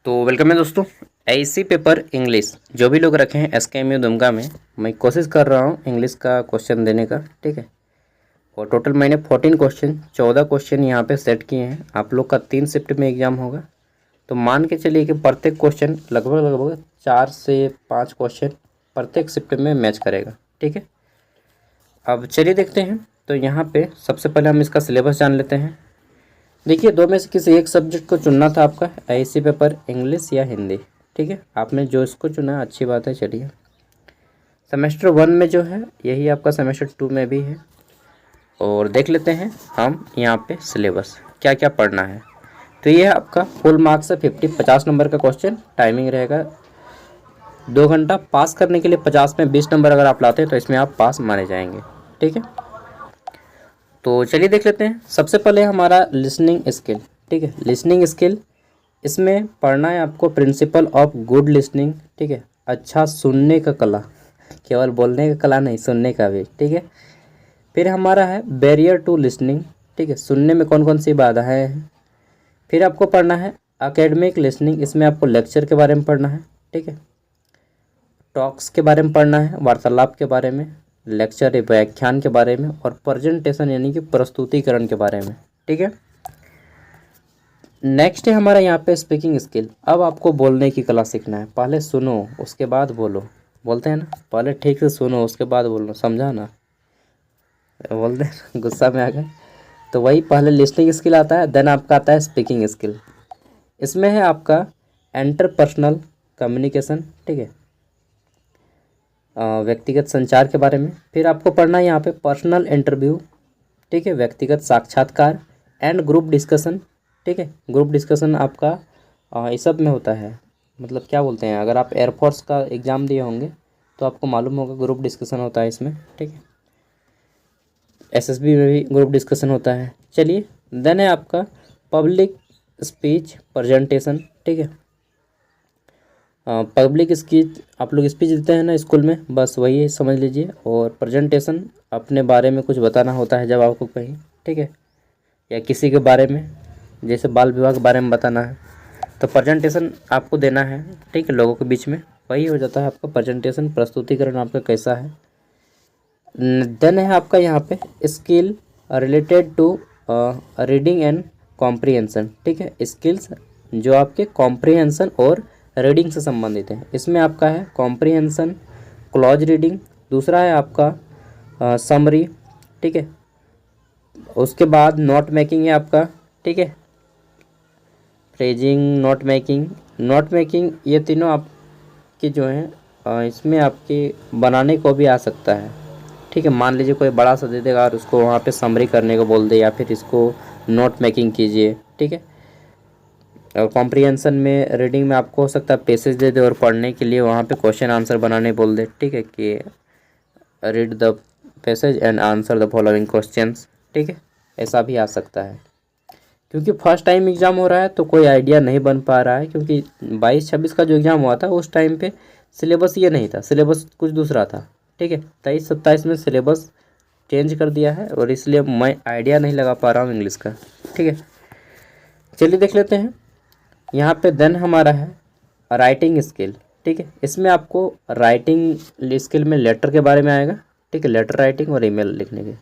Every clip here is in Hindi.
तो वेलकम है दोस्तों। ऐसी पेपर इंग्लिश जो भी लोग रखे हैं SKMU दुमका में, मैं कोशिश कर रहा हूँ इंग्लिश का क्वेश्चन देने का। ठीक है, और टोटल मैंने 14 क्वेश्चन यहाँ पे सेट किए हैं। आप लोग का 3 शिफ्ट में एग्ज़ाम होगा, तो मान के चलिए कि प्रत्येक क्वेश्चन लगभग 4 से 5 क्वेश्चन प्रत्येक शिफ्ट में मैच करेगा। ठीक है, अब चलिए देखते हैं। तो यहाँ पे सबसे पहले हम इसका सिलेबस जान लेते हैं। देखिए, दो में से किसी एक सब्जेक्ट को चुनना था आपका, ऐसी पेपर इंग्लिश या हिंदी। ठीक है, आपने जो इसको चुना अच्छी बात है। चलिए, सेमेस्टर 1 में जो है यही आपका सेमेस्टर 2 में भी है, और देख लेते हैं हम यहाँ पे सिलेबस क्या क्या पढ़ना है। तो ये है आपका फुल मार्क्स है 50 नंबर का क्वेश्चन। टाइमिंग रहेगा 2 घंटा। पास करने के लिए 50 में 20 नंबर अगर आप लाते हैं तो इसमें आप पास माने जाएंगे। ठीक है, तो चलिए देख लेते हैं। सबसे पहले हमारा लिसनिंग स्किल। ठीक है, लिसनिंग स्किल इसमें पढ़ना है आपको प्रिंसिपल ऑफ गुड लिसनिंग। ठीक है, अच्छा सुनने का कला, केवल बोलने का कला नहीं, सुनने का भी। ठीक है, फिर हमारा है बैरियर टू लिसनिंग। ठीक है, सुनने में कौन कौन सी बाधाएं हैं। फिर आपको पढ़ना है एकेडमिक लिसनिंग, इसमें आपको लेक्चर के बारे में पढ़ना है। ठीक है, टॉक्स के बारे में पढ़ना है, वार्तालाप के बारे में, लेक्चर व्याख्यान के बारे में, और प्रेजेंटेशन यानी कि प्रस्तुतिकरण के बारे में। ठीक है, नेक्स्ट है हमारा यहाँ पे स्पीकिंग स्किल। अब आपको बोलने की कला सीखना है। पहले सुनो उसके बाद बोलो, बोलते हैं ना, पहले ठीक से सुनो उसके बाद बोलो, समझा ना, बोलते हैं गुस्सा में आ गए। तो वही पहले लिसनिंग स्किल आता है, देन आपका आता है स्पीकिंग स्किल। इसमें है आपका इंटरपर्सनल कम्युनिकेशन। ठीक है, व्यक्तिगत संचार के बारे में। फिर आपको पढ़ना है यहाँ पे पर्सनल इंटरव्यू। ठीक है, व्यक्तिगत साक्षात्कार एंड ग्रुप डिस्कशन। ठीक है, ग्रुप डिस्कशन आपका इस सब में होता है, मतलब क्या बोलते हैं, अगर आप एयरफोर्स का एग्ज़ाम दिए होंगे तो आपको मालूम होगा ग्रुप डिस्कशन होता है इसमें। ठीक है, SSB में भी ग्रुप डिस्कशन होता है। चलिए, देन है आपका पब्लिक स्पीच प्रेजेंटेशन। ठीक है, पब्लिक स्पीच, आप लोग स्पीच देते हैं ना स्कूल में, बस वही समझ लीजिए। और प्रेजेंटेशन अपने बारे में कुछ बताना होता है जब आपको कहीं, ठीक है, या किसी के बारे में, जैसे बाल विवाह के बारे में बताना है तो प्रेजेंटेशन आपको देना है। ठीक है, लोगों के बीच में, वही हो जाता है आपका प्रेजेंटेशन, प्रस्तुतिकरण आपका कैसा है। देन है आपका यहाँ पे skill related to reading and comprehension. ठीक है, स्किल्स जो आपके कॉम्प्रिहेंशन और रीडिंग से संबंधित है। इसमें आपका है कॉम्प्रिहेंशन, क्लॉज रीडिंग, दूसरा है आपका समरी। ठीक है, उसके बाद नोट मेकिंग है आपका। ठीक है, फ्रेजिंग, नोट मेकिंग, ये तीनों आपकी जो हैं इसमें आपके बनाने को भी आ सकता है। ठीक है, मान लीजिए कोई बड़ा सा दे देगा और उसको वहाँ पे समरी करने को बोल दे, या फिर इसको नोट मेकिंग कीजिए। ठीक है, और कॉम्प्रिहेंशन में रीडिंग में आपको हो सकता है पैसेज दे दे और पढ़ने के लिए वहाँ पे क्वेश्चन आंसर बनाने बोल दे। ठीक है, कि read the passage and answer the following questions. ठीक है, ऐसा भी आ सकता है। क्योंकि फर्स्ट टाइम एग्ज़ाम हो रहा है तो कोई आइडिया नहीं बन पा रहा है, क्योंकि 22-26 का जो एग्ज़ाम हुआ था उस टाइम पे सिलेबस ये नहीं था, सिलेबस कुछ दूसरा था। ठीक है, 23-27 में सिलेबस चेंज कर दिया है, और इसलिए मैं आइडिया नहीं लगा पा रहा हूँ इंग्लिश का। ठीक है, चलिए देख लेते हैं यहाँ पे। देन हमारा है राइटिंग स्किल। ठीक है, इसमें आपको राइटिंग स्किल में लेटर के बारे में आएगा। ठीक है, लेटर राइटिंग और ईमेल लिखने के,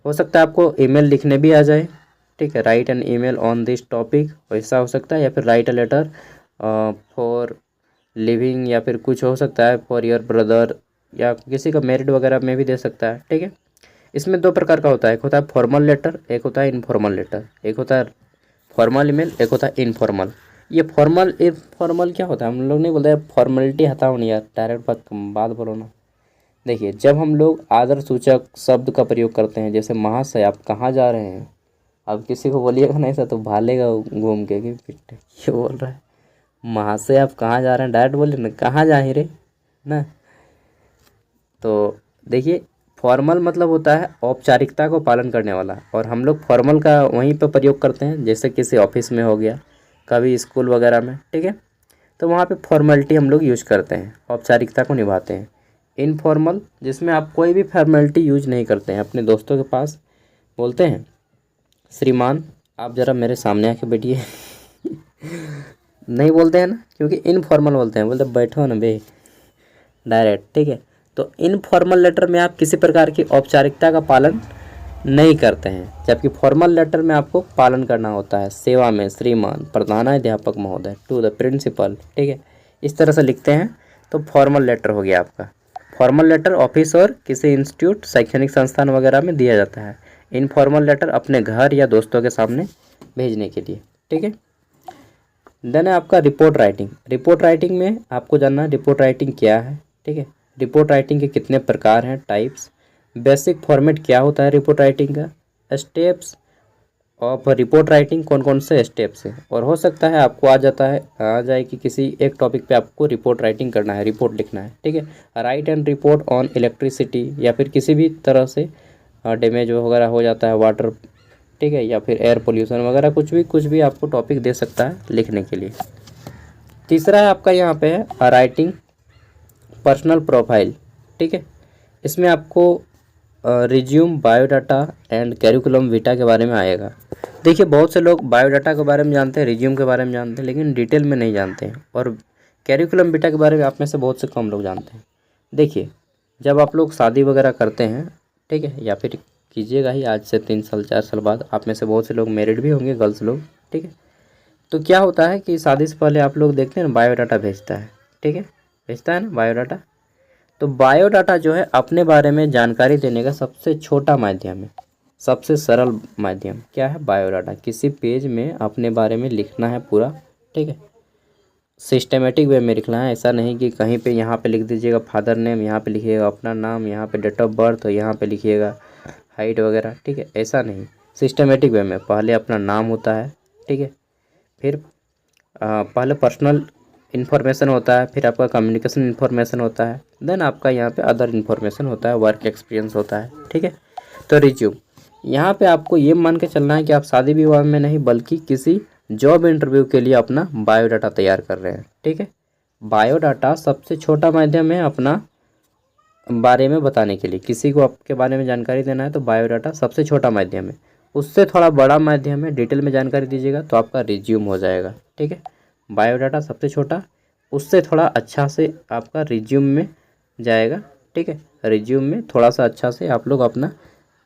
हो सकता है आपको ईमेल लिखने भी आ जाए। ठीक है, write an email on this topic, वैसा हो सकता है, या फिर write a letter for living, या फिर कुछ हो सकता है फॉर योर ब्रदर, या किसी का मेरिट वगैरह में भी दे सकता है। ठीक है, इसमें 2 प्रकार का होता है, एक होता है फॉर्मल लेटर, एक होता है इनफॉर्मल लेटर। एक होता है फॉर्मल ईमेल, एक होता है इनफॉर्मल। ये फॉर्मल इनफॉर्मल क्या होता है, हम लोग नहीं बोलते फॉर्मेलिटी हटाओ नहीं यार, डायरेक्ट बात बोलो ना। देखिए, जब हम लोग आदर सूचक शब्द का प्रयोग करते हैं, जैसे महाशय आप कहाँ जा रहे हैं, अब किसी को बोलिएगा नहीं सर तो भालेगा घूम के कि पिट ये बोल रहा है, महाशय आप कहाँ जा रहे हैं, डायरेक्ट बोलिए ना, कहाँ जा ही रे ना। तो देखिए, फॉर्मल मतलब होता है औपचारिकता को पालन करने वाला, और हम लोग फॉर्मल का वहीं पर प्रयोग करते हैं, जैसे किसी ऑफिस में हो गया, कभी स्कूल वगैरह में। ठीक है, तो वहाँ पे फॉर्मेलिटी हम लोग यूज करते हैं, औपचारिकता को निभाते हैं। इनफॉर्मल, जिसमें आप कोई भी फॉर्मेलिटी यूज नहीं करते हैं, अपने दोस्तों के पास बोलते हैं श्रीमान आप ज़रा मेरे सामने आके बैठिए नहीं बोलते हैं ना, क्योंकि इनफॉर्मल बोलते हैं, बोलते बैठो ना बे डायरेक्ट, ठीक है। तो इनफॉर्मल लेटर में आप किसी प्रकार की औपचारिकता का पालन नहीं करते हैं, जबकि फॉर्मल लेटर में आपको पालन करना होता है। सेवा में श्रीमान प्रधानाध्यापक महोदय टू द प्रिंसिपल, ठीक है, इस तरह से लिखते हैं। तो फॉर्मल लेटर हो गया आपका। फॉर्मल लेटर ऑफिस और किसी इंस्टीट्यूट, शैक्षणिक संस्थान वगैरह में दिया जाता है। इनफॉर्मल लेटर अपने घर या दोस्तों के सामने भेजने के लिए, ठीक है। देन है आपका रिपोर्ट राइटिंग। रिपोर्ट राइटिंग में आपको जानना है रिपोर्ट राइटिंग क्या है, ठीक है। रिपोर्ट राइटिंग के कितने प्रकार हैं, टाइप्स, बेसिक फॉर्मेट क्या होता है रिपोर्ट राइटिंग का, स्टेप्स ऑफ रिपोर्ट राइटिंग, कौन कौन से स्टेप्स हैं। और हो सकता है आपको आ जाए कि किसी एक टॉपिक पे आपको रिपोर्ट राइटिंग करना है, रिपोर्ट लिखना है, ठीक है। Right and report on electricity, या फिर किसी भी तरह से डैमेज वगैरह हो जाता है वाटर, ठीक है, या फिर एयर पोल्यूशन वगैरह, कुछ भी आपको टॉपिक दे सकता है लिखने के लिए। तीसरा है आपका यहाँ पे है राइटिंग पर्सनल प्रोफाइल, ठीक है। इसमें आपको रिज्यूम, बायोडाटा एंड कैरिकुलम विटा के बारे में आएगा। देखिए बहुत से लोग बायोडाटा के बारे में जानते हैं, रिज्यूम के बारे में जानते हैं, लेकिन डिटेल में नहीं जानते हैं। और कैरिकुलम विटा के बारे में आप में से बहुत से कम लोग जानते हैं। देखिए जब आप लोग शादी वगैरह करते हैं, ठीक है, या फिर कीजिएगा ही आज से 3 साल 4 साल बाद, आप में से बहुत से लोग मैरिड भी होंगे, गर्ल्स लोग, ठीक है। तो क्या होता है कि शादी से पहले आप लोग देखते हैं ना, बायोडाटा भेजता है, ठीक है, भेजता है ना बायोडाटा। तो बायोडाटा जो है अपने बारे में जानकारी देने का सबसे छोटा माध्यम है, सबसे सरल माध्यम क्या है, बायोडाटा। किसी पेज में अपने बारे में लिखना है पूरा, ठीक है, सिस्टमेटिक वे में लिखना है। ऐसा नहीं कि कहीं पे यहाँ पे लिख दीजिएगा फादर नेम, यहाँ पे लिखिएगा अपना नाम, यहाँ पे डेट ऑफ बर्थ, और यहाँ पे लिखिएगा हाइट वगैरह, ठीक है, ऐसा नहीं। सिस्टमेटिक वे में पहले अपना नाम होता है, ठीक है, फिर पहले पर्सनल इन्फॉर्मेशन होता है, फिर आपका कम्युनिकेशन इन्फॉर्मेशन होता है, देन आपका यहाँ पे अदर इन्फॉर्मेशन होता है, वर्क एक्सपीरियंस होता है, ठीक है। तो रिज्यूम, यहाँ पे आपको ये मान के चलना है कि आप शादी विवाह में नहीं बल्कि किसी जॉब इंटरव्यू के लिए अपना बायोडाटा तैयार कर रहे हैं, ठीक है। बायोडाटा सबसे छोटा माध्यम है अपना बारे में बताने के लिए। किसी को आपके बारे में जानकारी देना है तो बायोडाटा सबसे छोटा माध्यम है। उससे थोड़ा बड़ा माध्यम है, डिटेल में जानकारी दीजिएगा तो आपका रिज्यूम हो जाएगा, ठीक है। बायोडाटा सबसे छोटा, उससे थोड़ा अच्छा से आपका रिज्यूम में जाएगा, ठीक है। रिज्यूम में थोड़ा सा अच्छा से आप लोग अपना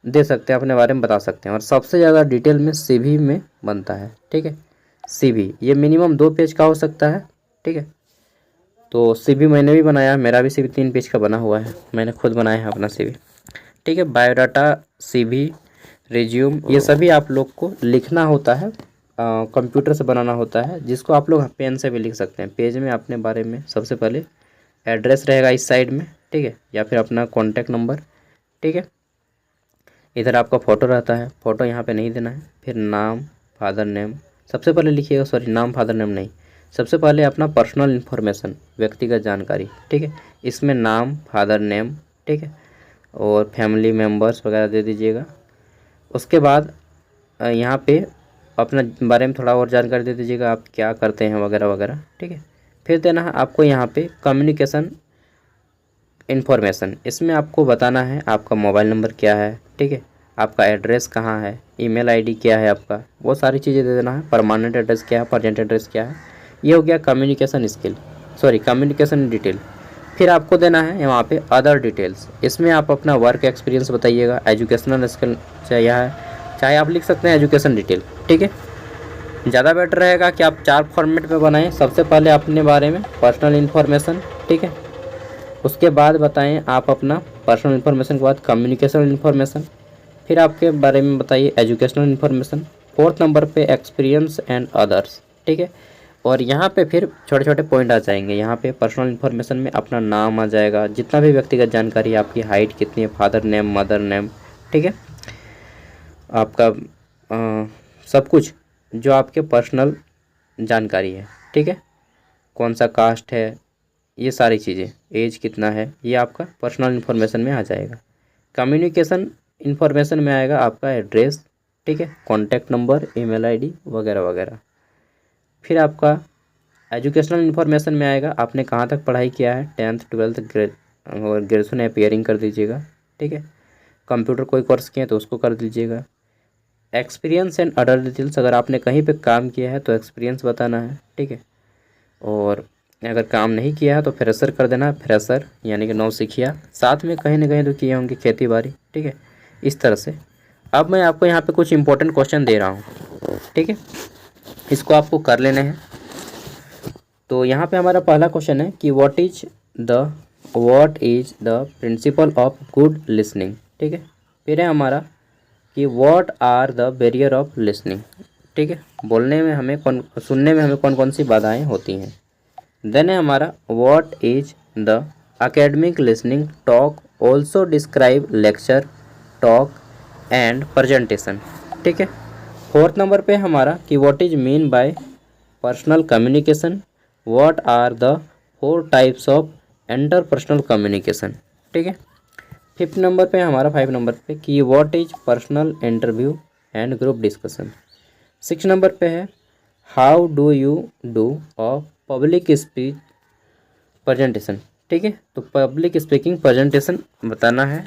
दे सकते हैं, अपने बारे में बता सकते हैं। और सबसे ज़्यादा डिटेल में सीवी में बनता है, ठीक है। सीवी ये मिनिमम 2 पेज का हो सकता है, ठीक है। तो सीवी मैंने भी बनाया, मेरा भी सीवी 3 पेज का बना हुआ है, मैंने खुद बनाया है अपना सीवी, ठीक है। बायोडाटा, सीवी, रिज्यूम, ये सभी आप लोग को लिखना होता है, कंप्यूटर से बनाना होता है, जिसको आप लोग पेन से भी लिख सकते हैं। पेज में अपने बारे में सबसे पहले एड्रेस रहेगा इस साइड में, ठीक है, या फिर अपना कॉन्टैक्ट नंबर, ठीक है। इधर आपका फ़ोटो रहता है, फ़ोटो यहाँ पे नहीं देना है। फिर नाम, फादर नेम सबसे पहले लिखिएगा, सॉरी नाम फादर नेम नहीं, सबसे पहले अपना पर्सनल इन्फॉर्मेशन, व्यक्तिगत जानकारी, ठीक है। इसमें नाम, फादर नेम, ठीक है, और फैमिली मेम्बर्स वगैरह दे दीजिएगा। उसके बाद यहाँ पे अपना बारे में थोड़ा और जानकारी दे दीजिएगा, आप क्या करते हैं वगैरह वगैरह, ठीक है। फिर देना है आपको यहाँ पे कम्युनिकेशन इन्फॉर्मेशन। इसमें आपको बताना है आपका मोबाइल नंबर क्या है, ठीक है, आपका एड्रेस कहाँ है, ईमेल आईडी क्या है आपका, वो सारी चीज़ें दे देना है। परमानेंट एड्रेस क्या है, प्रेजेंट एड्रेस क्या है। ये हो गया communication skill, sorry communication detail. फिर आपको देना है यहाँ पे अदर डिटेल्स। इसमें आप अपना वर्क एक्सपीरियंस बताइएगा, एजुकेशनल स्किल चाहे आप लिख सकते हैं एजुकेशन डिटेल, ठीक है। ज़्यादा बेटर रहेगा कि आप 4 फॉर्मेट में बनाएं। सबसे पहले अपने बारे में पर्सनल इन्फॉर्मेशन, ठीक है, उसके बाद बताएं आप अपना पर्सनल इन्फॉर्मेशन के बाद कम्युनिकेशन इन्फॉर्मेशन, फिर आपके बारे में बताइए एजुकेशनल इन्फॉर्मेशन, 4th नंबर पे एक्सपीरियंस एंड अदर्स, ठीक है। और यहाँ पे फिर छोटे छोटे पॉइंट आ जाएंगे। यहाँ पे पर्सनल इन्फॉर्मेशन में अपना नाम आ जाएगा, जितना भी व्यक्तिगत जानकारी, आपकी हाइट कितनी है, फादर नेम, मदर नेम, ठीक है, आपका सब कुछ जो आपके पर्सनल जानकारी है, ठीक है, कौन सा कास्ट है, ये सारी चीज़ें, एज कितना है, ये आपका पर्सनल इन्फॉर्मेशन में आ जाएगा। कम्युनिकेशन इन्फॉर्मेशन में आएगा आपका एड्रेस, ठीक है, कॉन्टैक्ट नंबर, ईमेल आईडी वगैरह वगैरह। फिर आपका एजुकेशनल इन्फॉर्मेशन में आएगा आपने कहाँ तक पढ़ाई किया है, 10th 12th और ग्रेजुएशन अपीयरिंग कर दीजिएगा, ठीक है। कंप्यूटर कोई कोर्स किए तो उसको कर दीजिएगा। एक्सपीरियंस एंड अदर डिटेल्स, अगर आपने कहीं पे काम किया है तो एक्सपीरियंस बताना है, ठीक है। और अगर काम नहीं किया है तो फ्रेशर कर देना, फ्रेशर यानी कि नौसिखिया। साथ में कहीं ना कहीं तो किए होंगे खेती बाड़ी, ठीक है, इस तरह से। अब मैं आपको यहाँ पे कुछ इंपॉर्टेंट क्वेश्चन दे रहा हूँ, ठीक है, इसको आपको कर लेने हैं। तो यहाँ पे हमारा पहला क्वेश्चन है कि what is the principle of good listening, ठीक है। फिर है हमारा कि what are the barrier of listening, ठीक है, बोलने में हमें सुनने में हमें कौन कौन सी बाधाएं होती हैं। देन है हमारा what is the academic listening talk also describe lecture, talk and presentation, ठीक है। फोर्थ नंबर पे हमारा कि what is mean by personal communication, what are the 4 types of interpersonal communication, ठीक है। फिफ्थ नंबर पे हमारा 5 नंबर पे कि what is personal interview and group discussion. 6 number पे है how do you do a public speech presentation, ठीक है। तो पब्लिक स्पीकिंग प्रेजेंटेशन बताना है,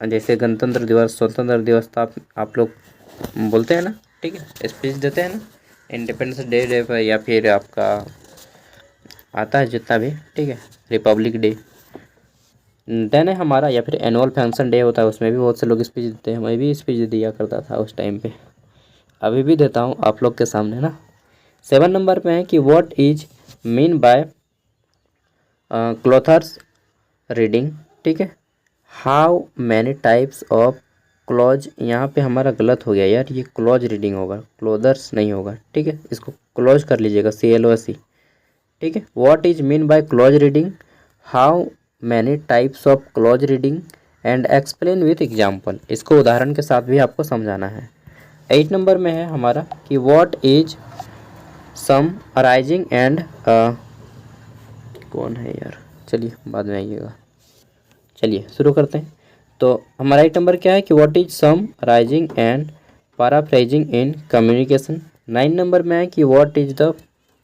जैसे गणतंत्र दिवस, स्वतंत्रता दिवस तो आप लोग बोलते हैं ना, ठीक है, स्पीच देते हैं ना, इंडिपेंडेंस डे पर या फिर आपका आता है जितना भी, ठीक है, रिपब्लिक डे। देन है हमारा या फिर एनुअल फंक्शन डे होता है, उसमें भी बहुत से लोग स्पीच देते हैं। मैं भी स्पीच दिया करता था उस टाइम पे, अभी भी देता हूँ आप लोग के सामने ना। 7 नंबर पे है कि what is mean by clothes reading, ठीक है। How many types of clause, यहाँ पे हमारा गलत हो गया यार, ये क्लॉज रीडिंग होगा, क्लोदर्स नहीं होगा, ठीक है, इसको क्लोज कर लीजिएगा, CLOC, ठीक है। What is mean by clause reading, how many types of clause reading and explain with example, इसको उदाहरण के साथ भी आपको समझाना है। 8 नंबर में है हमारा कि what is summarising and कौन है यार, चलिए बाद में आइएगा, चलिए शुरू करते हैं। तो हमारा 8 नंबर क्या है कि what is summarising and paraphrasing in communication. 9 number में है कि what is the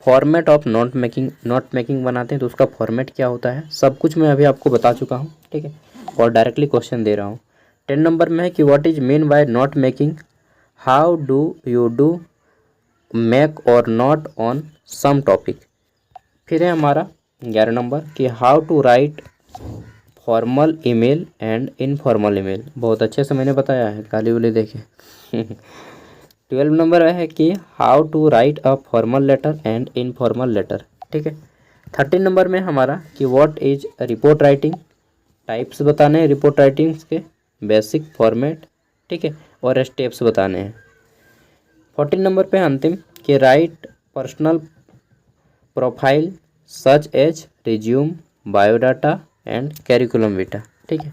format of note making बनाते हैं तो उसका फॉर्मेट क्या होता है, सब कुछ मैं अभी आपको बता चुका हूँ, ठीक है, और डायरेक्टली क्वेश्चन दे रहा हूँ। 10 नंबर में है कि what is mean by note making, how do you do make और नोट ऑन सम टॉपिक। फिर है हमारा 11 नंबर कि how to write formal email and informal email, बहुत अच्छे से मैंने बताया है, गाली वाली देखे। 12 नंबर है कि how to write a formal letter and informal letter, ठीक है। 13 नंबर में हमारा कि what is report writing, types बताने हैं रिपोर्ट राइटिंग्स के, बेसिक फॉर्मेट, ठीक है, और स्टेप्स बताने हैं। 14 नंबर पे अंतिम कि write personal profile such as resume, biodata and curriculum vitae, ठीक है।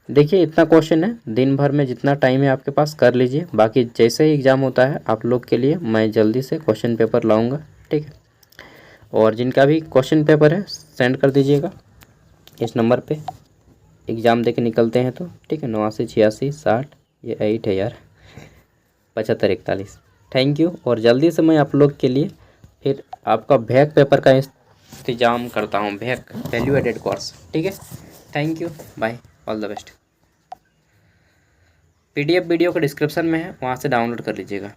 देखिए इतना क्वेश्चन है, दिन भर में जितना टाइम है आपके पास कर लीजिए, बाकी जैसे ही एग्ज़ाम होता है आप लोग के लिए मैं जल्दी से क्वेश्चन पेपर लाऊंगा, ठीक है। और जिनका भी क्वेश्चन पेपर है सेंड कर दीजिएगा इस नंबर पे, एग्ज़ाम दे के निकलते हैं तो, ठीक है। 89 86 60, ये 8 है यार, 75 41। Thank you. और जल्दी से मैं आप लोग के लिए फिर आपका भैक पेपर का इंतजाम करता हूँ, भैक वैल्यू एडेड कोर्स, ठीक है। Thank you, bye, all the best. PDF video का डिस्क्रिप्शन में है, वहाँ से डाउनलोड कर लीजिएगा।